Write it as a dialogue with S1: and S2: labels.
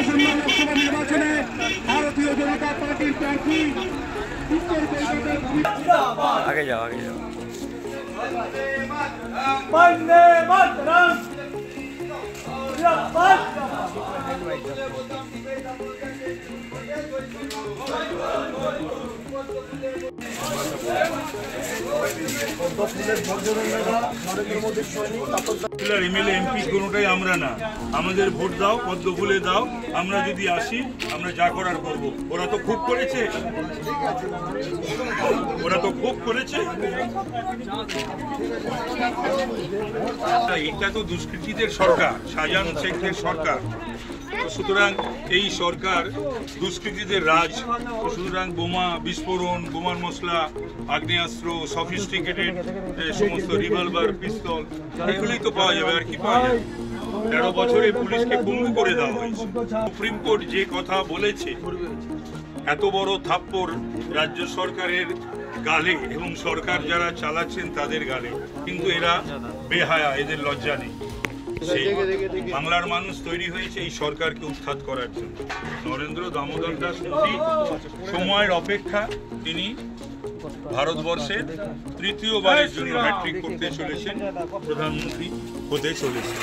S1: আসন্ন লোকসভা নির্বাচনে ভারতীয় জনতা পার্টির প্রার্থী উত্তর কলকাতার
S2: আগে যাও আগে যাও
S3: বন্দে মাতরম
S4: এমএলএ এমপি কোনোটাই আমরা না, আমাদের ভোট দাও, পদ্ম ফুলে দাও, আমরা যদি আসি আমরা যা করার করব। ওরা তো খুব করেছে, এটা তো দুষ্কৃতীদের সরকার, শাহজাহান শেখদের সরকার। সুতরাং এই সরকার দুষ্কৃতীদের রাজ। সুতরাং বোমা বিস্ফোরণ, বোমার মশলা, আগ্নেয়াস্ত্র, সফিস্টিকেটেড সমস্ত রিভলভার, পিস্তল, এগুলোই তো পাওয়া যাবে। আর কি পাওয়া যাবে? 13 বছরে পুলিশকে পঙ্গু করে দেওয়া হয়েছে। সুপ্রিম কোর্ট যে কথা বলেছে, এত বড় থাপ্পড় রাজ্য সরকারের গালে এবং সরকার যারা চালাচ্ছেন তাদের গালে, কিন্তু এরা বেহায়া, এদের লজ্জা নেই। বাংলার মানুষ তৈরি হয়েছে এই সরকারকে উৎখাত করার জন্য। নরেন্দ্র দামোদর দাস মোদী সময়ের অপেক্ষা, তিনি ভারতবর্ষের তৃতীয়বারের জন্য হ্যাট্রিক করতে চলেছেন, প্রধানমন্ত্রী হতে চলেছেন।